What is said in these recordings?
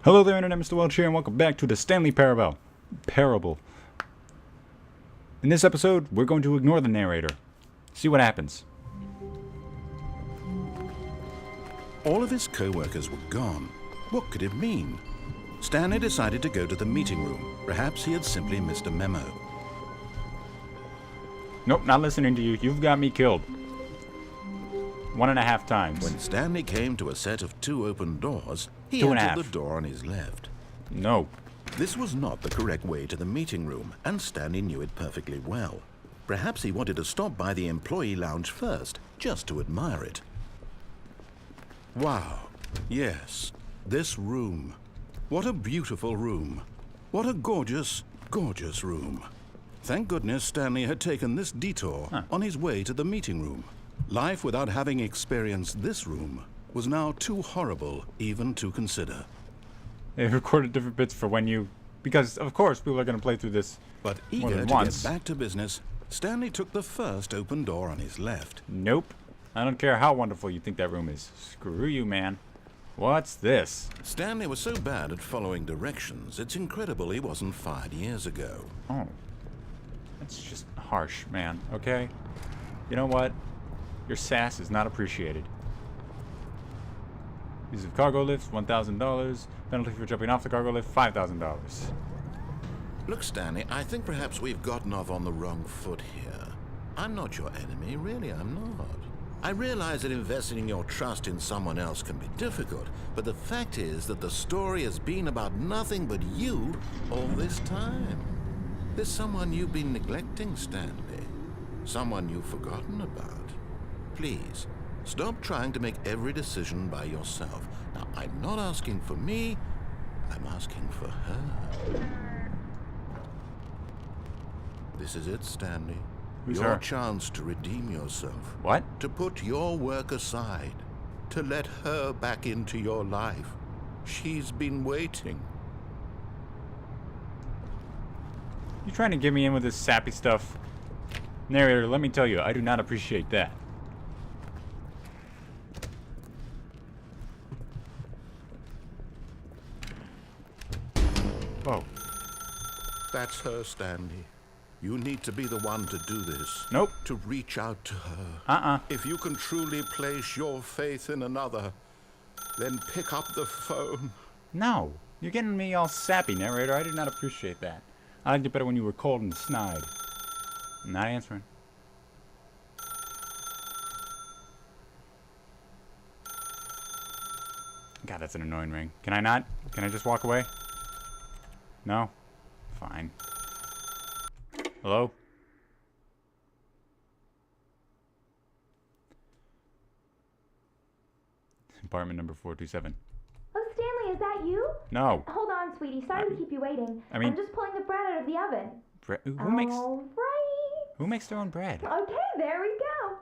Hello there, Internet, Mr. Welch here, and welcome back to the Stanley Parable. In this episode, we're going to ignore the narrator. See what happens. All of his co-workers were gone. What could it mean? Stanley decided to go to the meeting room. Perhaps he had simply missed a memo. Nope, not listening to you. You've got me killed. 1.5 times. When Stanley came to a set of 2 open doors, he 2.5. entered the door on his left. No. This was not the correct way to the meeting room, and Stanley knew it perfectly well. Perhaps he wanted to stop by the employee lounge first, just to admire it. Wow. Yes, this room. What a beautiful room. What a gorgeous, gorgeous room. Thank goodness Stanley had taken this detour on his way to the meeting room. Life without having experienced this room was now too horrible even to consider. They recorded different bits for when you... Because, of course, people are going to play through this But more eager than to once. get back to business, Stanley took the first open door on his left. Nope. I don't care how wonderful you think that room is. Screw you, man. What's this? Stanley was so bad at following directions, it's incredible he wasn't fired years ago. Oh. That's just harsh, man, okay? You know what? Your sass is not appreciated. Use of cargo lifts, $1,000. Penalty for jumping off the cargo lift, $5,000. Look, Stanley, I think perhaps we've gotten off on the wrong foot here. I'm not your enemy, really, I'm not. I realize that investing your trust in someone else can be difficult, but the fact is that the story has been about nothing but you all this time. There's someone you've been neglecting, Stanley. Someone you've forgotten about. Please, stop trying to make every decision by yourself. Now, I'm not asking for me, I'm asking for her. This is it, Stanley. Who's your her? chance to redeem yourself. What? To put your work aside. To let her back into your life. She's been waiting. You trying to get me in with this sappy stuff? Narrator, let me tell you, I do not appreciate that. Whoa. That's her, Stanley. You need to be the one to do this. Nope. To reach out to her. If you can truly place your faith in another, then pick up the phone. No. You're getting me all sappy, narrator. I do not appreciate that. I liked it better when you were cold and snide. Not answering. God, that's an annoying ring. Can I not? Can I just walk away? No? Fine. Hello? Apartment number 427. Oh, Stanley, is that you? No. Hold on, sweetie. Sorry to keep you waiting. I mean- I'm just pulling the bread out of the oven. Who makes their own bread? Okay, there we go.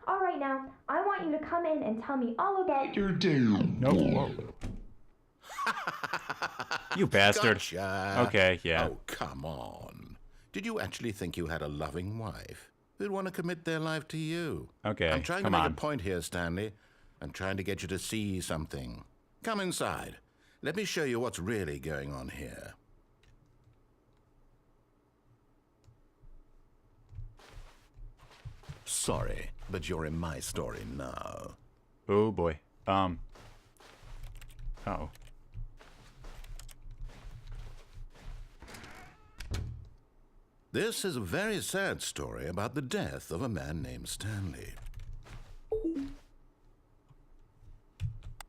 All right, now, I want you to come in and tell me all about your day. No. Whoa. You bastard. Gotcha. Okay, yeah. Oh, come on. Did you actually think you had a loving wife who'd want to commit their life to you? Okay, I'm trying to come make on. a point here, Stanley. I'm trying to get you to see something. Come inside. Let me show you what's really going on here. Sorry, but you're in my story now. Oh boy. Uh-oh. This is a very sad story about the death of a man named Stanley.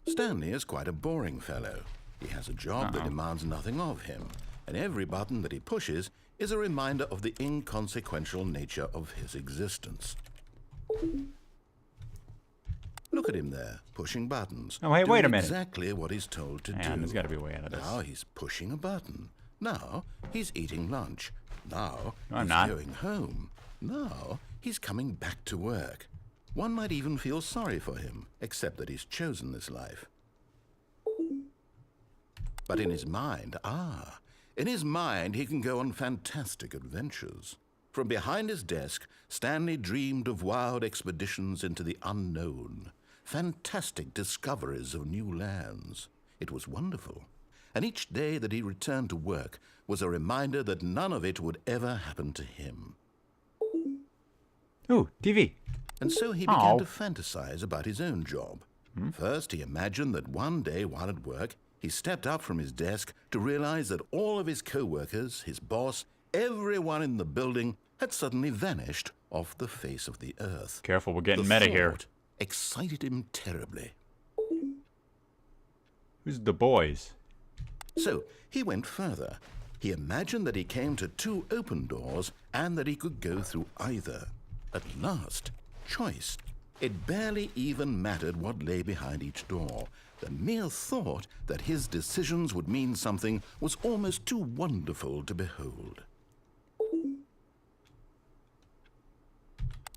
Stanley is quite a boring fellow. He has a job that demands nothing of him, and every button that he pushes is a reminder of the inconsequential nature of his existence. Look at him there, pushing buttons. Oh, hey, wait a doing minute. Exactly what he's told to do. There's got to be a way out of this. Now he's pushing a button. Now he's eating lunch. Now No, I'm he's not. going home. Now he's coming back to work. One might even feel sorry for him, except that he's chosen this life. But in his mind, in his mind he can go on fantastic adventures. From behind his desk, Stanley dreamed of wild expeditions into the unknown, fantastic discoveries of new lands. It was wonderful. and each day that he returned to work was a reminder that none of it would ever happen to him. Ooh, TV. And so he began to fantasize about his own job. First, he imagined that one day while at work, he stepped up from his desk to realize that all of his co-workers, his boss, everyone in the building had suddenly vanished off the face of the earth. Careful, we're getting The meta here. thought excited him terribly. Who's the boys? So he went further. He imagined that he came to two open doors and that he could go through either. At last, choice. It barely even mattered what lay behind each door. The mere thought that his decisions would mean something was almost too wonderful to behold.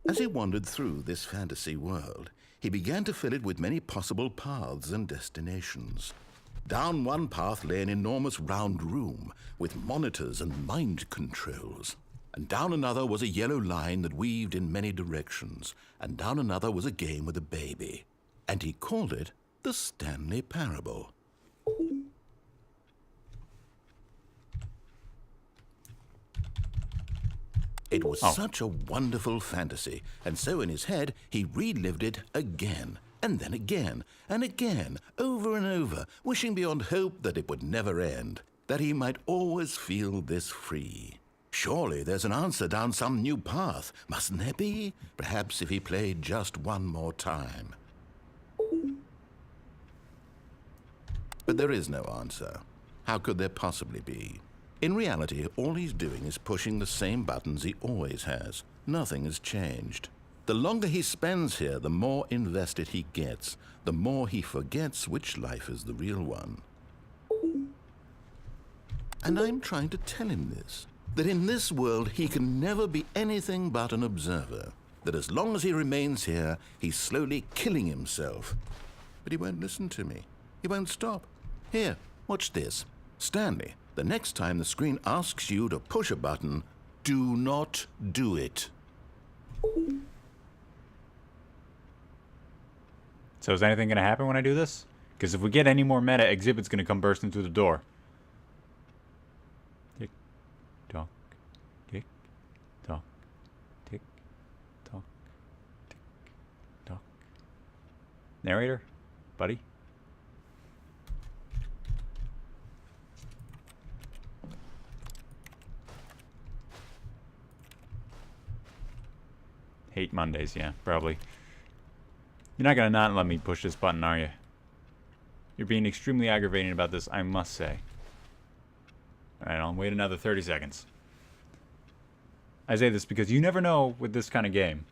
As he wandered through this fantasy world, he began to fill it with many possible paths and destinations. Down one path lay an enormous round room with monitors and mind controls. And down another was a yellow line that weaved in many directions. And down another was a game with a baby. And he called it the Stanley Parable. It was such a wonderful fantasy, and so in his head he relived it again, and then again, and again, over and over, wishing beyond hope that it would never end, that he might always feel this free. Surely there's an answer down some new path, mustn't there be? Perhaps if he played just one more time. But there is no answer. How could there possibly be? In reality, all he's doing is pushing the same buttons he always has. Nothing has changed. The longer he spends here, the more invested he gets, the more he forgets which life is the real one. And I'm trying to tell him this, that in this world he can never be anything but an observer, that as long as he remains here, he's slowly killing himself. But he won't listen to me. He won't stop. Here, watch this. Stanley, the next time the screen asks you to push a button, do not do it. So is anything going to happen when I do this? Because if we get any more meta, Exhibit's going to come bursting through the door. Tick, tock, tick, tock, tick, tock, tick, tock. Narrator? Buddy? Hate Mondays, yeah, probably. You're not gonna not let me push this button, are you? You're being extremely aggravating about this, I must say. Alright, I'll wait another 30 seconds. I say this because you never know with this kind of game.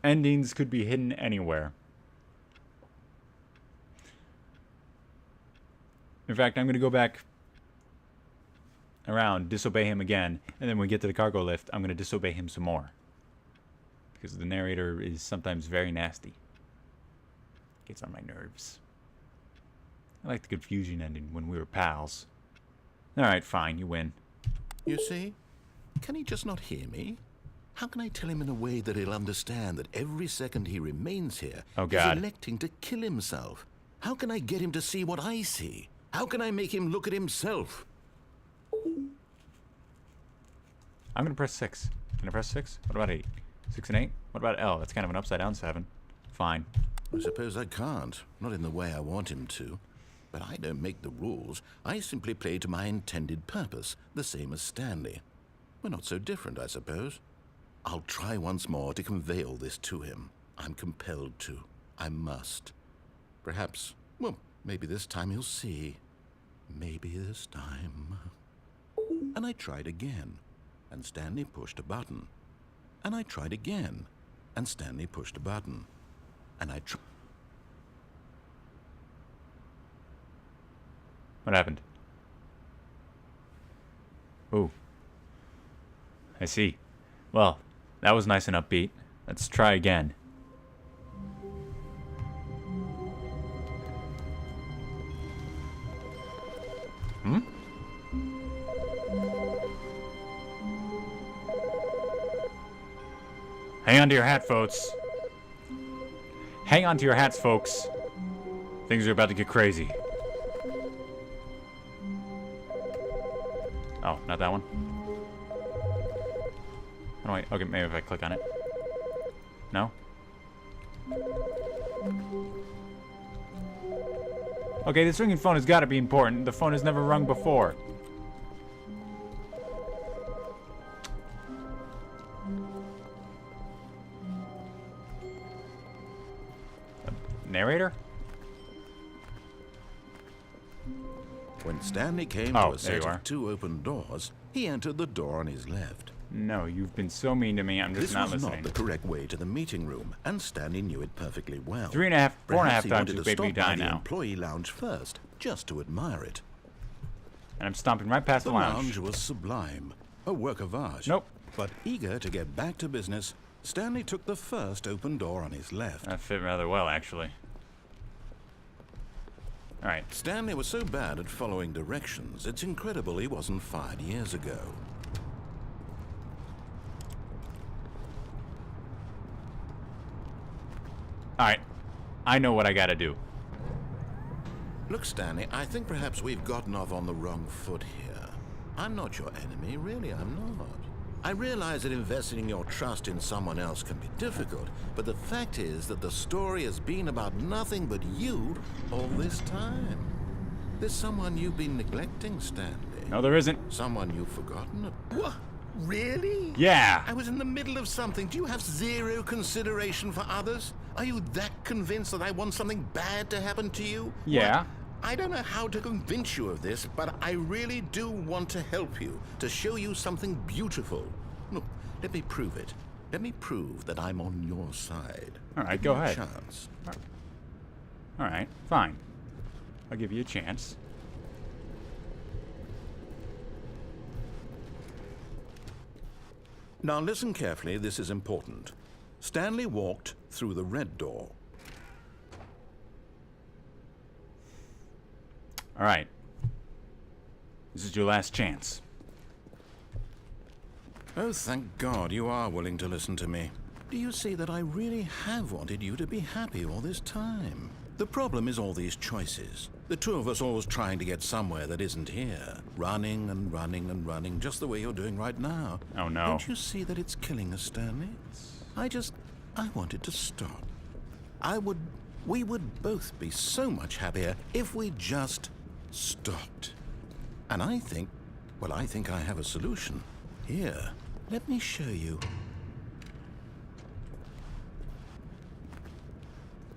Endings could be hidden anywhere. In fact, I'm gonna go back around, disobey him again, and then when we get to the cargo lift, I'm gonna disobey him some more. Because the narrator is sometimes very nasty. Gets on my nerves. I like the confusion ending when we were pals. Alright, fine, you win. You see? Can he just not hear me? How can I tell him in a way that he'll understand that every second he remains here, Oh, God. he's electing to kill himself? How can I get him to see what I see? How can I make him look at himself? I'm gonna press 6. Can I press 6? What about 8? 6 and 8? What about L? That's kind of an upside down 7. Fine. I suppose I can't. Not in the way I want him to. But I don't make the rules. I simply play to my intended purpose, the same as Stanley. We're not so different, I suppose. I'll try once more to convey all this to him. I'm compelled to. I must. Perhaps, well, maybe this time he'll see. Maybe this time. And I tried again, and Stanley pushed a button. And I tried again, and Stanley pushed a button. And I tried. What happened? Ooh. I see. Well, that was nice and upbeat. Let's try again. Hang on to your hat, folks. Hang on to your hats, folks. Things are about to get crazy. Oh, not that one? Oh, wait. Okay, maybe if I click on it. No? Okay, this ringing phone has got to be important. The phone has never rung before. Narrator? When Stanley came Oh, to a there you set are. of 2 open doors, he entered the door on his left. No, you've been so mean to me. I'm just This not was listening. not the correct way to the meeting room, and Stanley knew it perfectly well. 3.5, 4.5 Perhaps he times wanted you've to made me stop die by the now. employee lounge first, just to admire it. And I'm stomping right past the The lounge. lounge was sublime, a work of art. Nope. But eager to get back to business, Stanley took the first open door on his left. That fit rather well, actually. Alright. Stanley was so bad at following directions, it's incredible he wasn't fired years ago. Alright. I know what I gotta do. Look, Stanley, I think perhaps we've gotten off on the wrong foot here. I'm not your enemy, really, I'm not. I realize that investing your trust in someone else can be difficult, but the fact is that the story has been about nothing but you all this time. There's someone you've been neglecting, Stanley. No, there isn't. Someone you've forgotten. What? Really? Yeah. I was in the middle of something. Do you have zero consideration for others? Are you that convinced that I want something bad to happen to you? Yeah. What? I don't know how to convince you of this, but I really do want to help you, to show you something beautiful. Look, let me prove it. Let me prove that I'm on your side. All right, Give go me a ahead. chance. Alright, fine. I'll give you a chance. Now listen carefully, this is important. Stanley walked through the red door. Alright. This is your last chance. Oh, thank God you are willing to listen to me. Do you see that I really have wanted you to be happy all this time? The problem is all these choices. The two of us always trying to get somewhere that isn't here. Running and running and running, just the way you're doing right now. Oh, no. Don't you see that it's killing us, Stanley? I wanted to stop. We would both be so much happier if we just stopped. And I think I have a solution. Here, let me show you.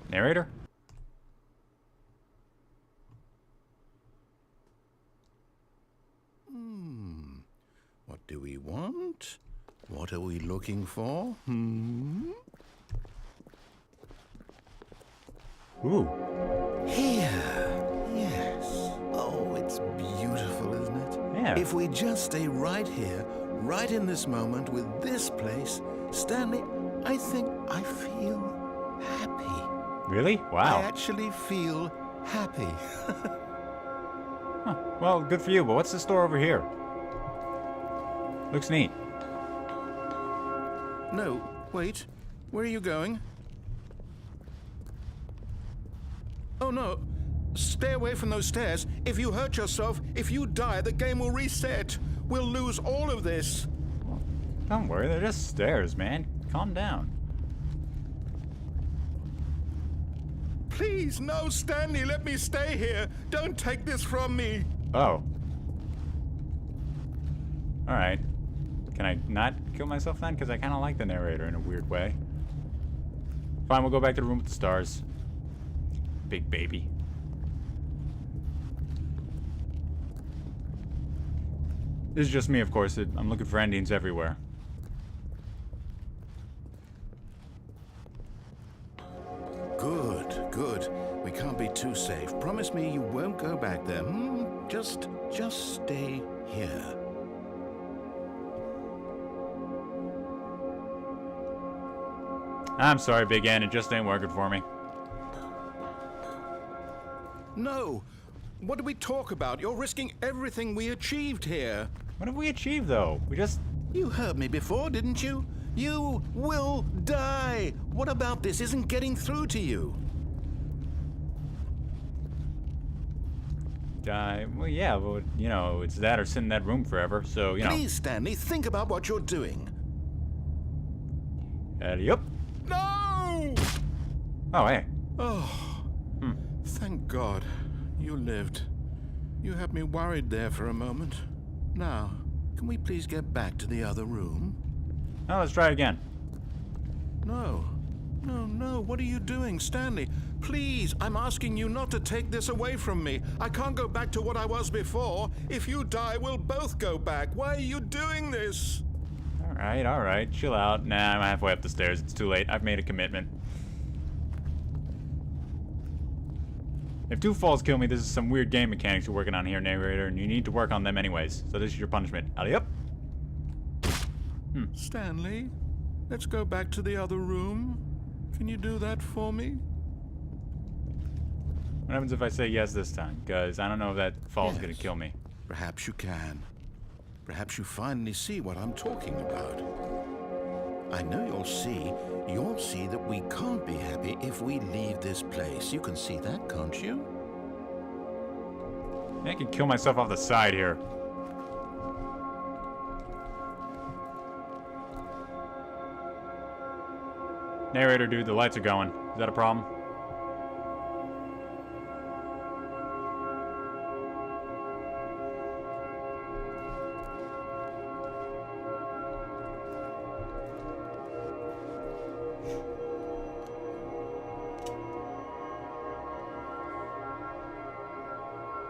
Narrator? What do we want? What are we looking for? Ooh. Here. Yes. Oh, it's beautiful, isn't it? Yeah. If we just stay right here, right in this moment with this place, Stanley, I think I feel happy. Really? Wow. I actually feel happy. Huh. Well, good for you, but what's the store over here? Looks neat. No, wait. Where are you going? Oh, no. Stay away from those stairs. If you hurt yourself, if you die, the game will reset. We'll lose all of this. Don't worry, they're just stairs, man. Calm down. Please, no, Stanley, let me stay here. Don't take this from me. Oh. Alright. Can I not kill myself then? Because I kind of like the narrator in a weird way. Fine, we'll go back to the room with the stars. Big baby. This is just me, of course. I'm looking for endings everywhere. Good, good. We can't be too safe. Promise me you won't go back there. Just stay here. I'm sorry, Big N. It just ain't working for me. No. What do we talk about? You're risking everything we achieved here. What have we achieved, though? We just... You heard me before, didn't you? You will die. What about this isn't getting through to you? Well, yeah, well, you know, it's that or sit in that room forever, so, you know. Please, Stanley, think about what you're doing. Yep. No! Oh, hey. Oh, thank God. You lived. You had me worried there for a moment. Now, can we please get back to the other room? Now let's try it again. No. No, what are you doing, Stanley? Please, I'm asking you not to take this away from me. I can't go back to what I was before. If you die, we'll both go back. Why are you doing this? All right, chill out. Nah, I'm halfway up the stairs. It's too late. I've made a commitment. If 2 falls kill me, this is some weird game mechanics you're working on here, narrator, and you need to work on them anyways. So this is your punishment. Alley up. Stanley, let's go back to the other room. Can you do that for me? What happens if I say yes this time? Because I don't know if that fall's Yes. gonna kill me. Perhaps you can. Perhaps you finally see what I'm talking about. I know you'll see that we can't be happy if we leave this place. You can see that, can't you? I can kill myself off the side here. Narrator, dude, the lights are going. Is that a problem?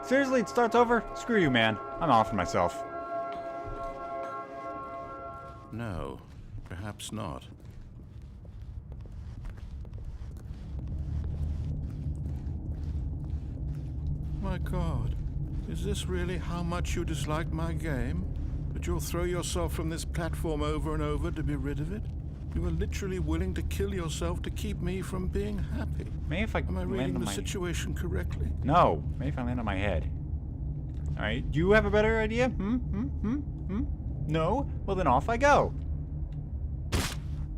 Seriously, it starts over? Screw you, man. I'm offing myself. No, perhaps not. My God, is this really how much you dislike my game? That you'll throw yourself from this platform over and over to be rid of it? You are literally willing to kill yourself to keep me from being happy. Maybe if I Am I land reading on the my... situation correctly? No. Maybe if I land on my head. Alright, do you have a better idea? No? Well then off I go.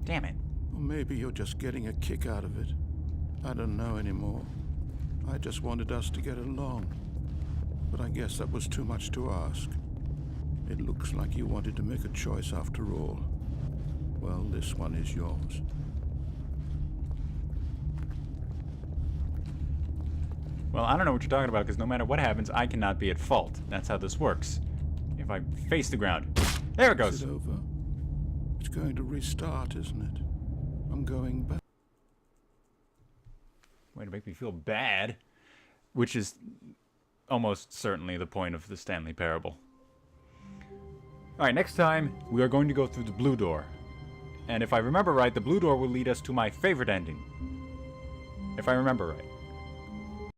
Damn it. Or maybe you're just getting a kick out of it. I don't know anymore. I just wanted us to get along. But I guess that was too much to ask. It looks like you wanted to make a choice after all. Well, this one is yours. Well, I don't know what you're talking about, because no matter what happens, I cannot be at fault. That's how this works. If I face the ground. There it goes. Is it over? It's going to restart, isn't it? I'm going back. Way to make me feel bad. Which is almost certainly the point of the Stanley parable. Alright, next time, we are going to go through the blue door. And if I remember right, the blue door will lead us to my favorite ending. If I remember right.